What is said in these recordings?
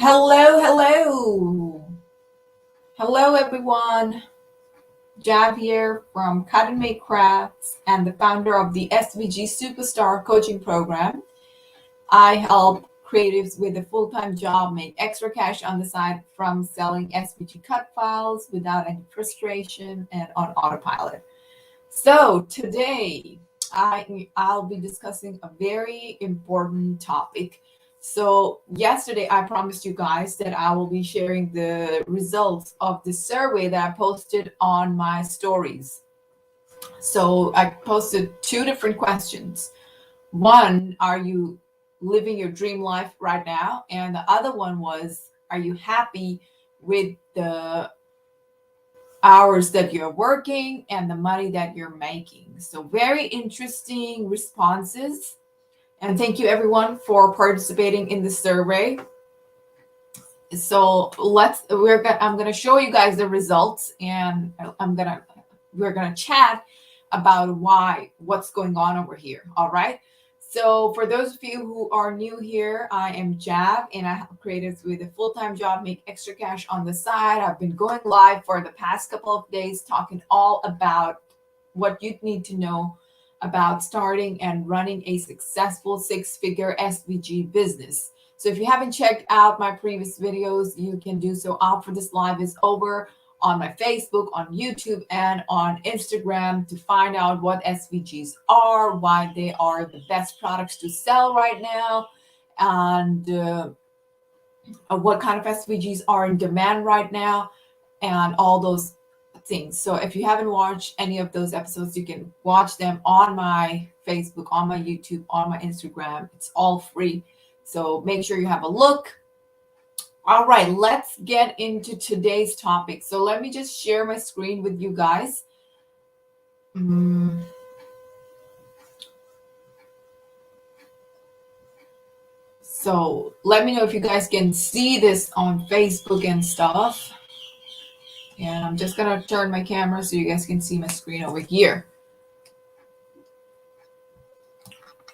Hello, hello. Hello, everyone. Jav here from Cut and Make Crafts and the founder of the SVG Superstar Coaching Program. I help creatives with a full-time job make extra cash on the side from selling SVG cut files without any frustration and on autopilot. So today I'll be discussing a very important topic. So yesterday I promised you guys that I will be sharing the results of the survey that I posted on my stories. So I posted two different questions. One, are you living your dream life right now? And the other one was, are you happy with the hours that you're working and the money that you're making? So very interesting responses. And thank you everyone for participating in the survey. So I'm gonna show you guys the results, and we're gonna chat about what's going on over here. All right. So for those of you who are new here, I am Jav, and I help creatives with a full-time job make extra cash on the side. I've been going live for the past couple of days talking all about what you need to know about starting and running a successful six-figure SVG business. So if you haven't checked out my previous videos, you can do so after this live is over on my Facebook, on YouTube, and on Instagram to find out what SVGs are, why they are the best products to sell right now, and what kind of SVGs are in demand right now, and all those things. So if you haven't watched any of those episodes, you can watch them on my Facebook, on my YouTube, on my Instagram. It's all free. So make sure you have a look. All right, let's get into today's topic. So let me just share my screen with you guys. So let me know if you guys can see this on Facebook and stuff. And I'm just gonna turn my camera so you guys can see my screen over here.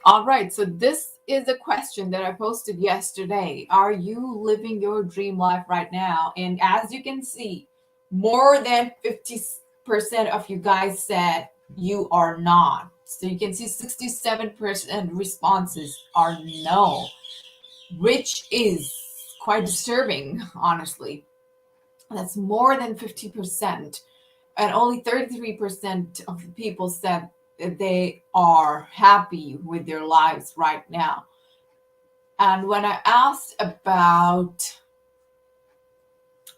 All right, so this is a question that I posted yesterday. Are you living your dream life right now? And as you can see, more than 50% of you guys said you are not. So you can see 67% responses are no, which is quite disturbing, honestly. That's more than 50%. And only 33% of the people said they are happy with their lives right now. And when I asked about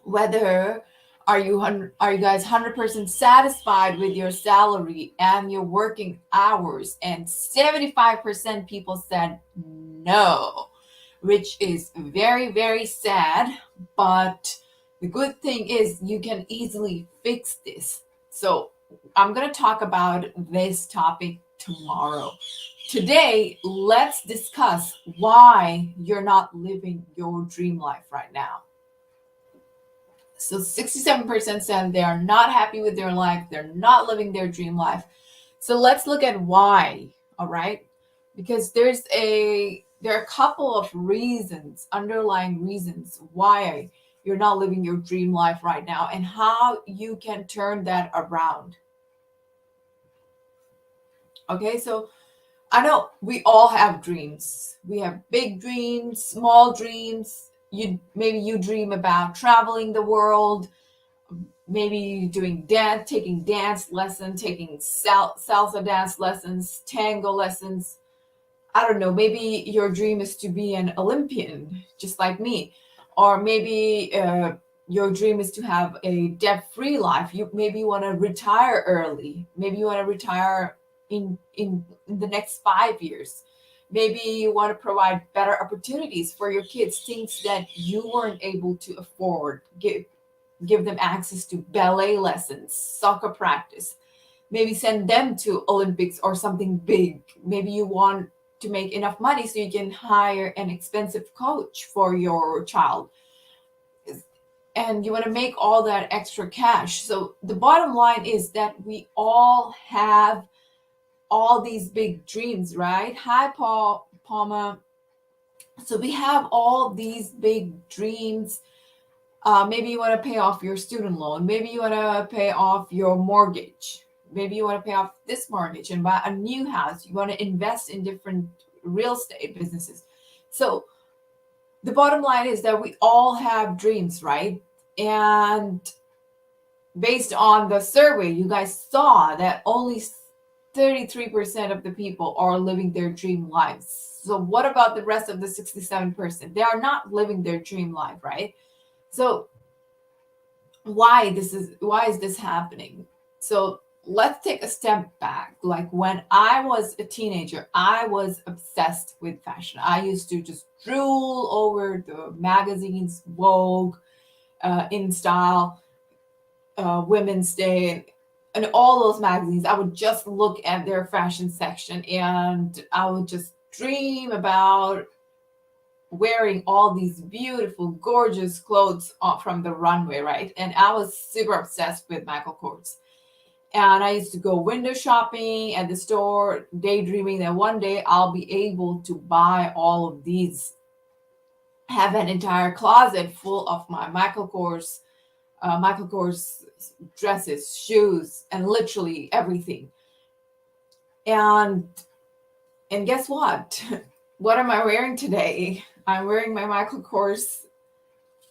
whether are you guys 100% satisfied with your salary and your working hours, and 75% people said no, which is very, very sad. But the good thing is you can easily fix this. So I'm going to talk about this topic tomorrow. Today, let's discuss why you're not living your dream life right now. So 67% said they are not happy with their life. They're not living their dream life. So let's look at why, all right? Because there are a couple of reasons, underlying reasons why you're not living your dream life right now and how you can turn that around. Okay, so I know we all have dreams. We have big dreams, small dreams. Maybe you dream about traveling the world, maybe doing dance, taking dance lessons, taking salsa dance lessons, tango lessons. I don't know, maybe your dream is to be an Olympian, just like me. Or maybe your dream is to have a debt-free life. Maybe you want to retire early. Maybe you want to retire in the next 5 years. Maybe you want to provide better opportunities for your kids, things that you weren't able to afford. Give them access to ballet lessons, soccer practice. Maybe send them to Olympics or something big. Maybe you want to make enough money so you can hire an expensive coach for your child. And you want to make all that extra cash. So the bottom line is that we all have all these big dreams, right? Hi, Palma. So we have all these big dreams. Maybe you want to pay off your student loan. Maybe you want to pay off your mortgage. Maybe you want to pay off this mortgage and buy a new house. You want to invest in different real estate businesses. So the bottom line is that we all have dreams, right? And based on the survey, you guys saw that only 33% of the people are living their dream lives. So what about the rest of the 67%? They are not living their dream life, right? So why is this happening? So let's take a step back. Like when I was a teenager, I was obsessed with fashion. I used to just drool over the magazines, Vogue, In Style, Women's Day, and all those magazines. I would just look at their fashion section and I would just dream about wearing all these beautiful, gorgeous clothes from the runway, right? And I was super obsessed with Michael Kors. And I used to go window shopping at the store, daydreaming that one day I'll be able to buy all of these, have an entire closet full of my Michael Kors dresses, shoes, and literally everything. And guess what? What am I wearing today? I'm wearing my Michael Kors.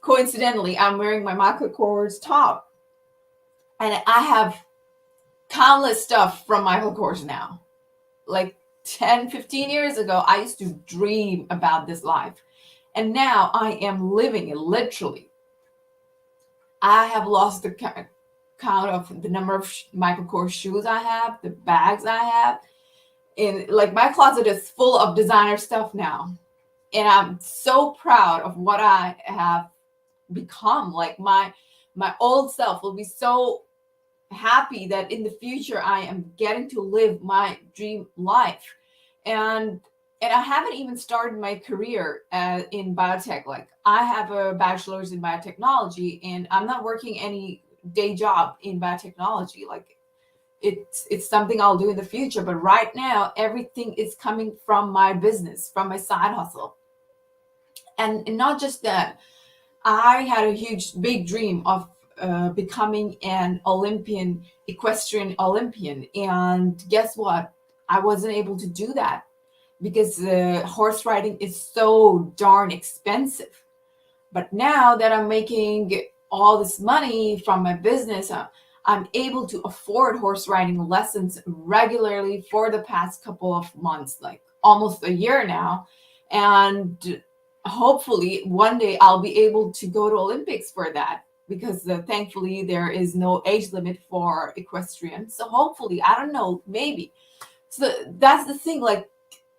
Coincidentally, I'm wearing my Michael Kors top. And I have countless stuff from Michael Kors now. Like 10, 15 years ago, I used to dream about this life. And now I am living it literally. I have lost the count of the number of Michael Kors shoes I have, the bags I have. And like my closet is full of designer stuff now. And I'm so proud of what I have become. Like my old self will be so happy that in the future I am getting to live my dream life. And I haven't even started my career in biotech. Like I have a bachelor's in biotechnology and I'm not working any day job in biotechnology. Like it's something I'll do in the future. But right now, everything is coming from my business, from my side hustle. And not just that, I had a big dream of becoming an Olympian, equestrian Olympian. And guess what? I wasn't able to do that because horse riding is so darn expensive. But now that I'm making all this money from my business, I'm able to afford horse riding lessons regularly for the past couple of months, like almost a year now. And hopefully one day I'll be able to go to Olympics for that because thankfully there is no age limit for equestrian. So hopefully, I don't know, maybe. So that's the thing, like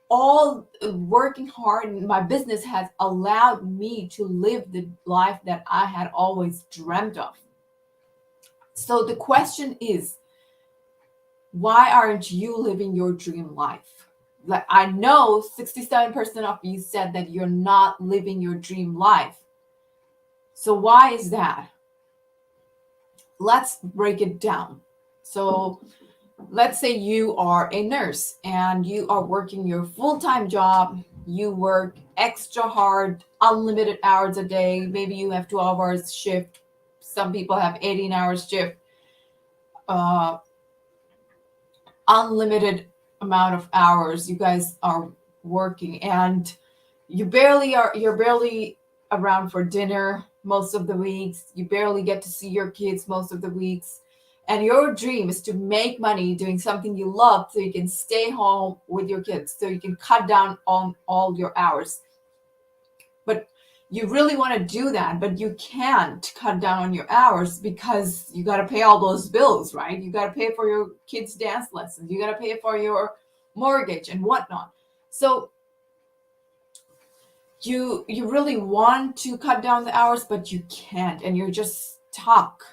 all working hard in my business has allowed me to live the life that I had always dreamt of. So the question is, why aren't you living your dream life? Like I know 67% of you said that you're not living your dream life. So why is that? Let's break it down. So let's say you are a nurse and you are working your full-time job. You work extra hard, unlimited hours a day. Maybe you have 12 hours shift. Some people have 18 hours shift. Unlimited amount of hours you guys are working, and you're barely around for dinner most of the weeks. You barely get to see your kids most of the weeks. And your dream is to make money doing something you love so you can stay home with your kids, so you can cut down on all your hours. But you really want to do that, but you can't cut down on your hours because you got to pay all those bills, right? You got to pay for your kids' dance lessons. You got to pay for your mortgage and whatnot. So you really want to cut down the hours, but you can't, and you're just stuck.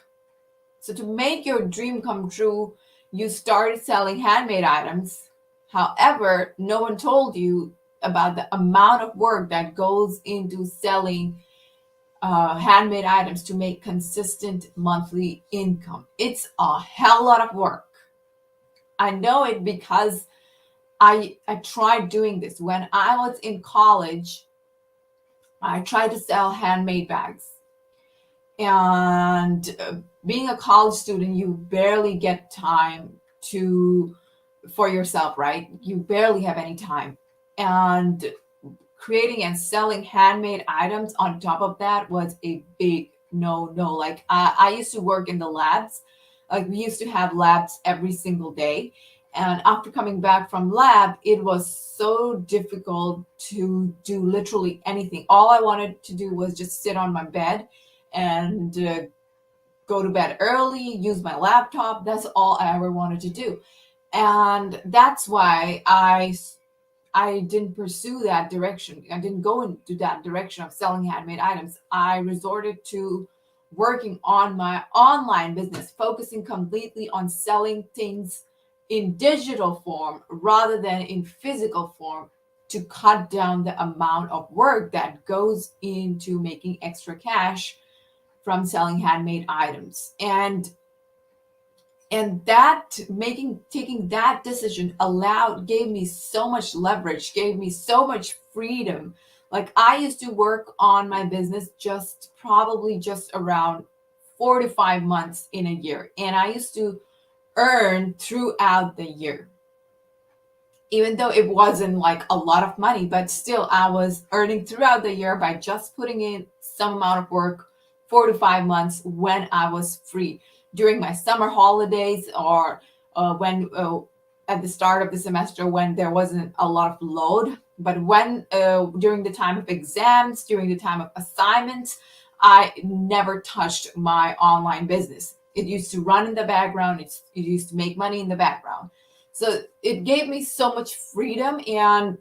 So to make your dream come true, you started selling handmade items. However, no one told you about the amount of work that goes into selling handmade items to make consistent monthly income. It's a hell lot of work. I know it because I tried doing this when I was in college. I tried to sell handmade bags. And being a college student, you barely get time to for yourself, right? You barely have any time. And creating and selling handmade items on top of that was a big no. Like I used to work in the labs. Like we used to have labs every single day. And after coming back from lab, it was so difficult to do literally anything. All I wanted to do was just sit on my bed and go to bed early, use my laptop. That's all I ever wanted to do. And that's why I didn't pursue that direction. I didn't go into that direction of selling handmade items. I resorted to working on my online business, focusing completely on selling things in digital form rather than in physical form to cut down the amount of work that goes into making extra cash from selling handmade items. And that taking that decision gave me so much leverage, gave me so much freedom. Like I used to work on my business probably just around 4 to 5 months in a year, and I used to earn throughout the year, even though it wasn't like a lot of money, but still I was earning throughout the year by just putting in some amount of work, 4 to 5 months when I was free during my summer holidays, or when at the start of the semester when there wasn't a lot of load. But when during the time of exams, during the time of assignments, I never touched my online business. It used to run in the background. It used to make money in the background. So it gave me so much freedom and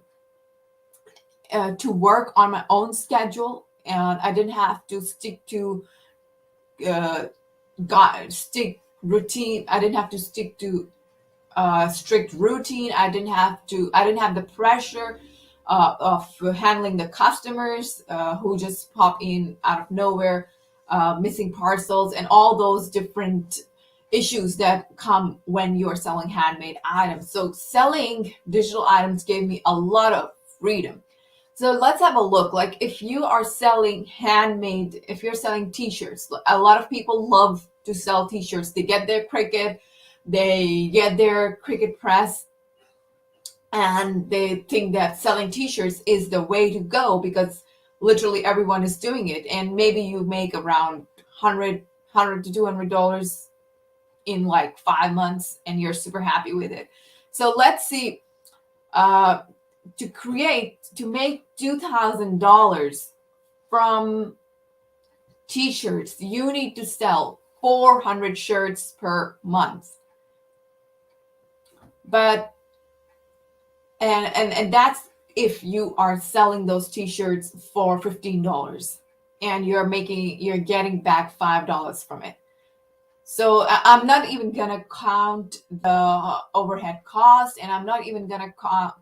to work on my own schedule, and I didn't have to stick to stick routine. I didn't have to stick to strict routine. I didn't have the pressure of handling the customers who just pop in out of nowhere, missing parcels, and all those different issues that come when you're selling handmade items. So selling digital items gave me a lot of freedom. So let's have a look. Like if you are selling handmade, if you're selling t-shirts, a lot of people love to sell t-shirts. They get their Cricut press, and they think that selling t-shirts is the way to go because literally everyone is doing it. And maybe you make around $100 to $200 in like 5 months and you're super happy with it. So let's see, to make $2,000 from t-shirts, you need to sell 400 shirts per month. But and that's if you are selling those t-shirts for $15 and you're getting back $5 from it. So I'm not even gonna count the overhead cost, and I'm not even gonna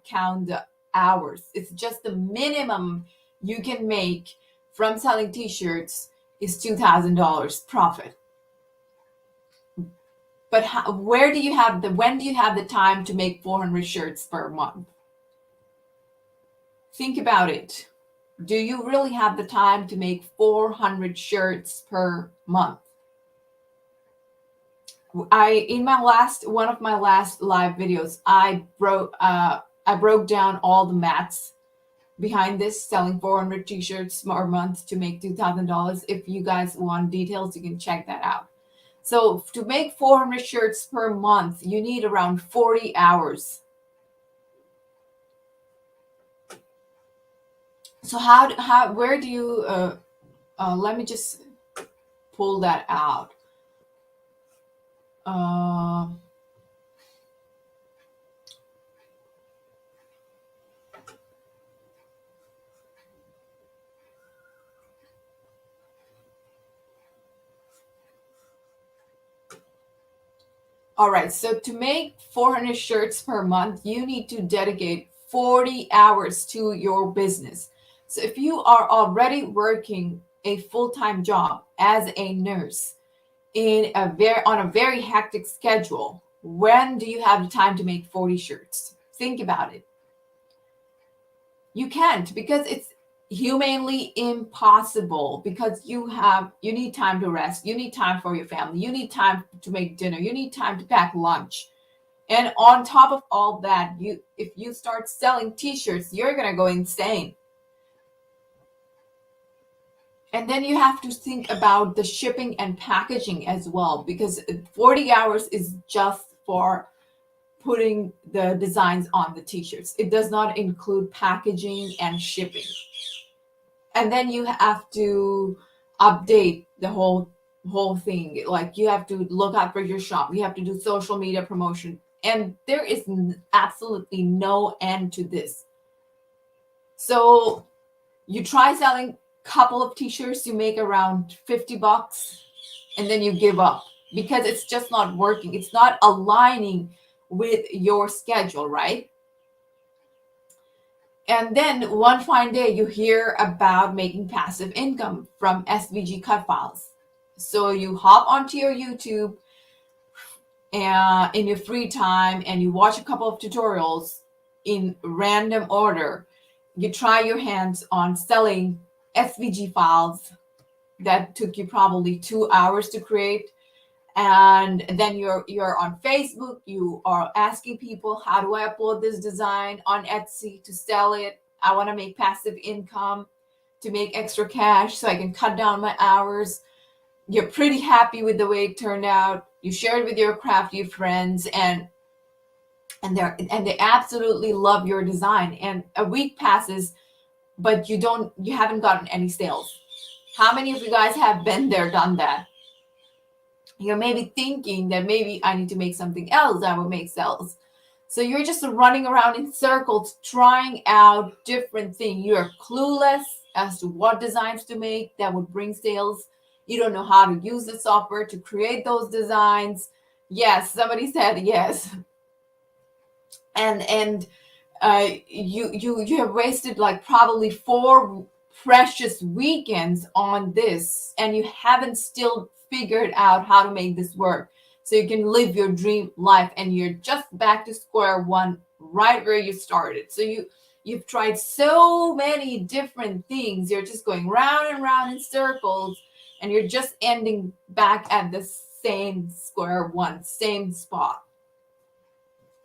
count the hours. It's just the minimum you can make from selling t-shirts is $2,000 profit. But when do you have the time to make 400 shirts per month? Think about it. Do you really have the time to make 400 shirts per month? In one of my last live videos, I broke down all the maths behind this, selling 400 t-shirts per month to make $2,000. If you guys want details, you can check that out. So to make 400 shirts per month, you need around 40 hours. So where do you, let me just pull that out. All right, so to make 400 shirts per month, you need to dedicate 40 hours to your business. So if you are already working a full-time job as a nurse on a very hectic schedule, when do you have the time to make 40 shirts? Think about it. You can't, because humanly impossible, because you need time to rest, you need time for your family, you need time to make dinner, you need time to pack lunch. And on top of all that, if you start selling t-shirts, you're gonna go insane. And then you have to think about the shipping and packaging as well, because 40 hours is just for putting the designs on the t-shirts. It does not include packaging and shipping. And then you have to update the whole thing. Like, you have to look out for your shop, you have to do social media promotion, and there is absolutely no end to this. So you try selling a couple of t-shirts, you make around $50, and then you give up because it's just not working. It's not aligning with your schedule, right? And then one fine day, you hear about making passive income from SVG cut files. So you hop onto your YouTube and in your free time, and you watch a couple of tutorials in random order. You try your hands on selling SVG files that took you probably 2 hours to create. And then you're on Facebook, you are asking people, how do I upload this design on Etsy to sell it? I want to make passive income to make extra cash so I can cut down my hours. You're pretty happy with the way it turned out. You share it with your crafty friends, and they absolutely love your design. And a week passes, but you haven't gotten any sales. How many of you guys have been there, done that? You're maybe thinking that maybe I need to make something else that will make sales. So you're just running around in circles trying out different things. You're clueless as to what designs to make that would bring sales. You don't know how to use the software to create those designs. Yes, somebody said yes. And you have wasted like probably 4 precious weekends on this, and you haven't still figured out how to make this work so you can live your dream life, and you're just back to square one, right where you started. So you've tried so many different things, you're just going round and round in circles, and you're just ending back at the same square one, same spot.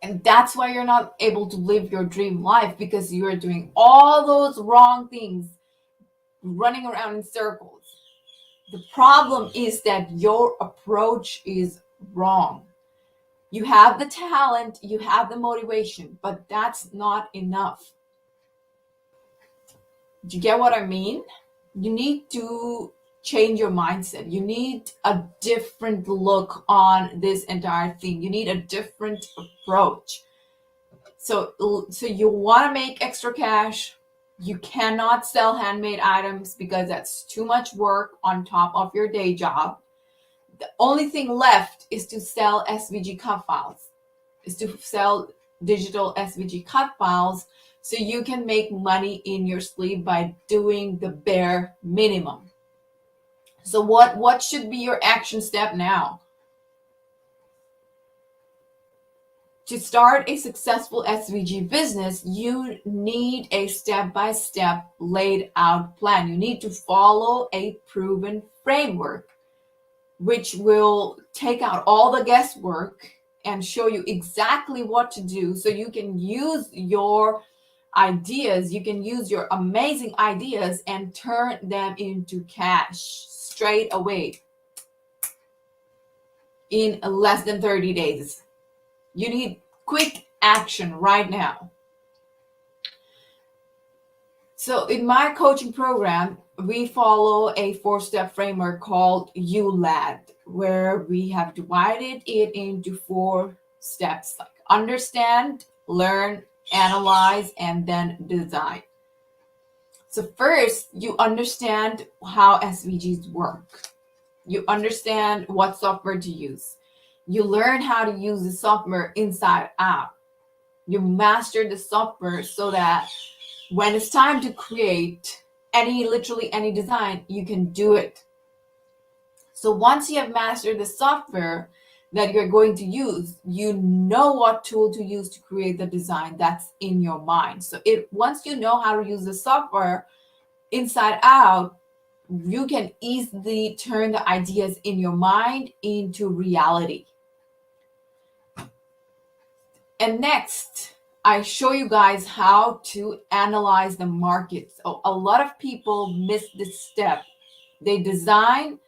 And that's why you're not able to live your dream life, because you are doing all those wrong things, running around in circles. The problem is that your approach is wrong. You have the talent, you have the motivation, but that's not enough. Do you get what I mean? You need to change your mindset. You need a different look on this entire thing. You need a different approach. So you want to make extra cash. You cannot sell handmade items because that's too much work on top of your day job. The only thing left is to sell SVG cut files, is to sell digital SVG cut files so you can make money in your sleep by doing the bare minimum. So what should be your action step now? To start a successful SVG business, you need a step-by-step laid out plan. You need to follow a proven framework, which will take out all the guesswork and show you exactly what to do so you can use your ideas, you can use your amazing ideas and turn them into cash straight away in less than 30 days. You need quick action right now. So in my coaching program, we follow a 4-step framework called ULAD, where we have divided it into 4 steps, like understand, learn, analyze, and then design. So first, you understand how SVGs work. You understand what software to use. You learn how to use the software inside out. You master the software so that when it's time to create literally any design, you can do it. So once you have mastered the software that you're going to use, you know what tool to use to create the design that's in your mind. So once you know how to use the software, inside out, you can easily turn the ideas in your mind into reality. And next, I show you guys how to analyze the market. So a lot of people miss this step. They design.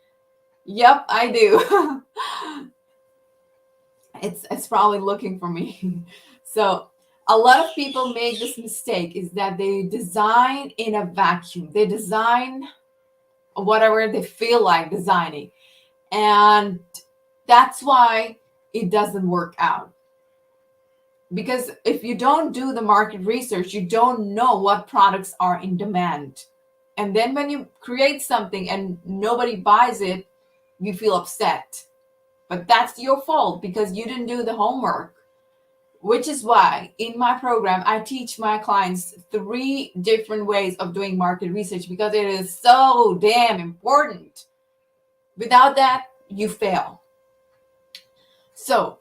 Yep, I do. It's probably looking for me. So a lot of people make this mistake, is that they design in a vacuum. They design whatever they feel like designing. And that's why it doesn't work out. Because if you don't do the market research, you don't know what products are in demand. And then when you create something and nobody buys it, you feel upset. But that's your fault because you didn't do the homework. Which is why in my program, I teach my clients 3 different ways of doing market research, because it is so damn important. Without that, you fail. So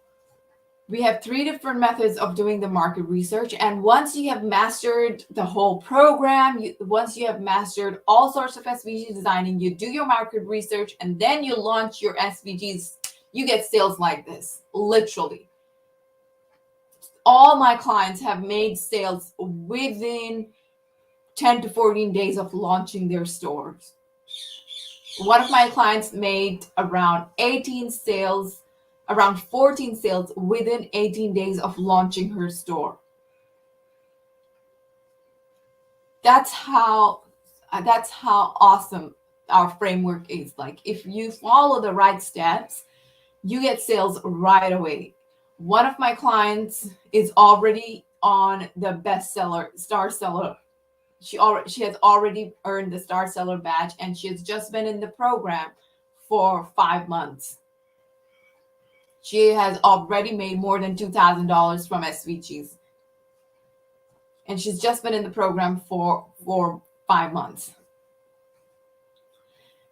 we have 3 different methods of doing the market research. And once you have mastered the whole program, once you have mastered all sorts of SVG designing, you do your market research and then you launch your SVGs, you get sales like this, literally. All my clients have made sales within 10 to 14 days of launching their stores. One of my clients made around 14 sales within 18 days of launching her store. That's how awesome our framework is. Like, if you follow the right steps, you get sales right away. One of my clients is already on the bestseller, star seller. She has already earned the star seller badge, and she has just been in the program for 5 months. She has already made more than $2,000 from SVGs. And she's just been in the program for 5 months.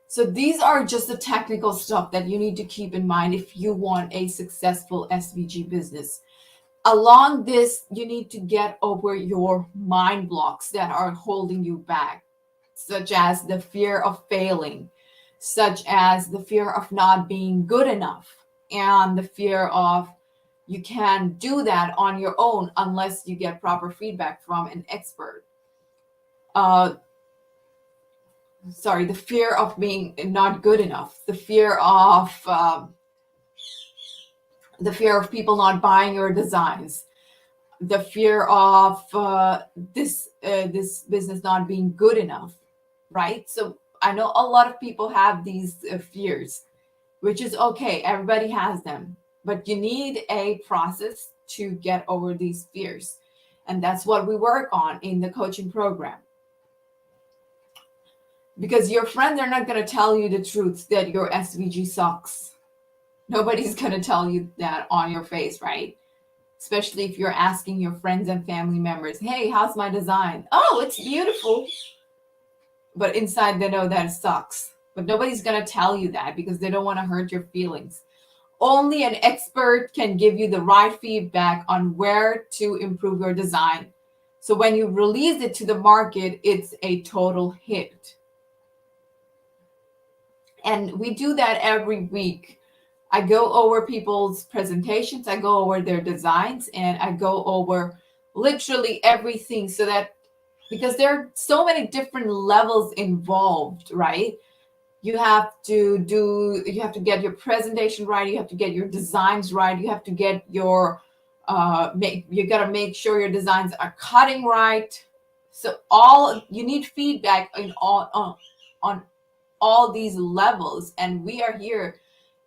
So these are just the technical stuff that you need to keep in mind if you want a successful SVG business. Along this, you need to get over your mind blocks that are holding you back, such as the fear of failing, such as the fear of not being good enough, and the fear of you can't do that on your own unless you get proper feedback from an expert. The fear of being not good enough, the fear of people not buying your designs, the fear of this business not being good enough, right? So I know a lot of people have these fears, which is okay. Everybody has them, but you need a process to get over these fears. And that's what we work on in the coaching program. Because your friends are not going to tell you the truth that your SVG sucks. Nobody's going to tell you that on your face, right? Especially if you're asking your friends and family members, hey, how's my design? Oh, it's beautiful. But inside they know that it sucks. But nobody's going to tell you that because they don't want to hurt your feelings. Only an expert can give you the right feedback on where to improve your design. So when you release it to the market, it's a total hit. And we do that every week. I go over people's presentations, I go over their designs, and I go over literally everything, so that, because there are so many different levels involved, right? You have to get your presentation right, you have to get your designs right, you have to get your you got to make sure your designs are cutting right. So you need feedback on all these levels, and we are here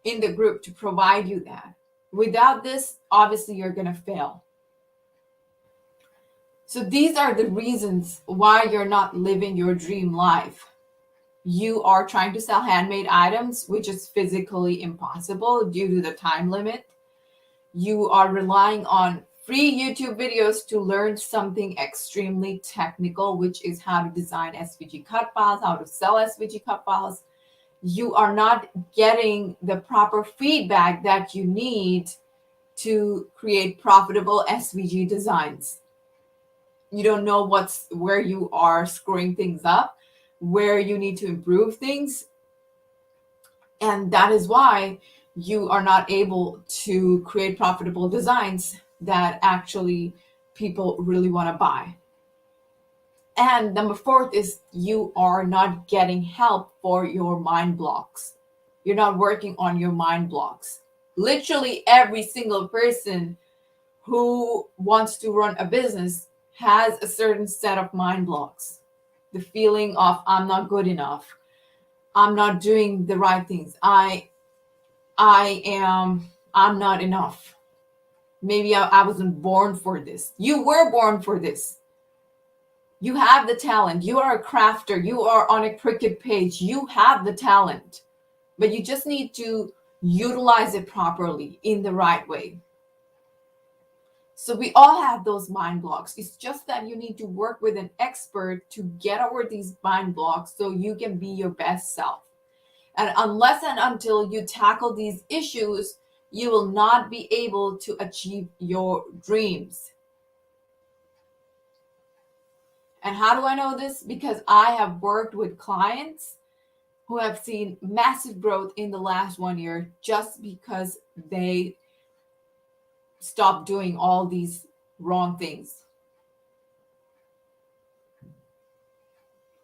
in the group to provide you that. Without this, obviously you're going to fail. So these are the reasons why you're not living your dream life. You are trying to sell handmade items, which is physically impossible due to the time limit. You are relying on free YouTube videos to learn something extremely technical, which is how to design SVG cut files, how to sell SVG cut files. You are not getting the proper feedback that you need to create profitable SVG designs. You don't know where you are screwing things up, where you need to improve things. And that is why you are not able to create profitable designs that actually people really want to buy. And number 4 is you are not getting help for your mind blocks. You're not working on your mind blocks. Literally every single person who wants to run a business has a certain set of mind blocks. The feeling of I'm not good enough. I'm not doing the right things. I'm not enough. Maybe I wasn't born for this. You were born for this. You have the talent. You are a crafter. You are on a Cricut page. You have the talent, but you just need to utilize it properly in the right way. So we all have those mind blocks. It's just that you need to work with an expert to get over these mind blocks so you can be your best self. And unless and until you tackle these issues, you will not be able to achieve your dreams. And how do I know this? Because I have worked with clients who have seen massive growth in the last 1 year just because they stopped doing all these wrong things.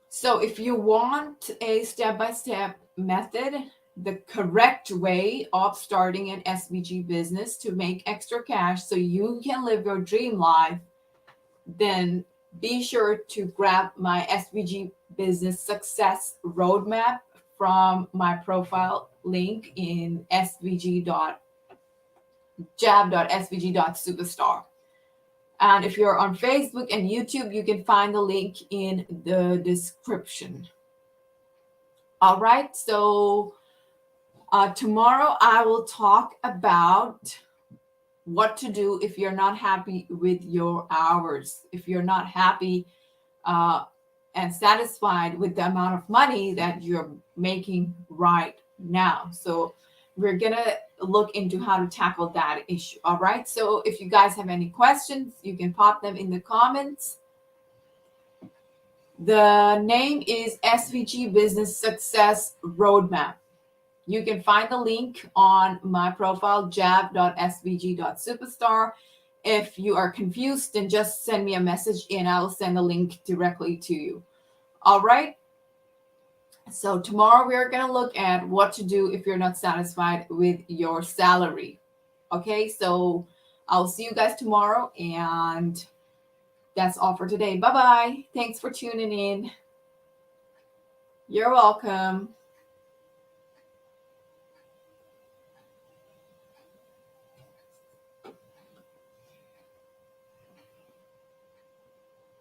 So if you want a step-by-step method, the correct way of starting an SVG business to make extra cash so you can live your dream life, then be sure to grab my SVG business success roadmap from my profile link in jab.svg.superstar. And if you're on Facebook and YouTube, you can find the link in the description. All right, so tomorrow I will talk about what to do if you're not happy with your hours, if you're not happy and satisfied with the amount of money that you're making right now. So we're gonna look into how to tackle that issue. All right, so if you guys have any questions, you can pop them in the comments. The name is SVG Business Success Roadmap. You can find the link on my profile, jab.svg.superstar. If you are confused, then just send me a message and I will send the link directly to you. All right. So tomorrow we are going to look at what to do if you're not satisfied with your salary. Okay. So I'll see you guys tomorrow, and that's all for today. Bye-bye. Thanks for tuning in. You're welcome.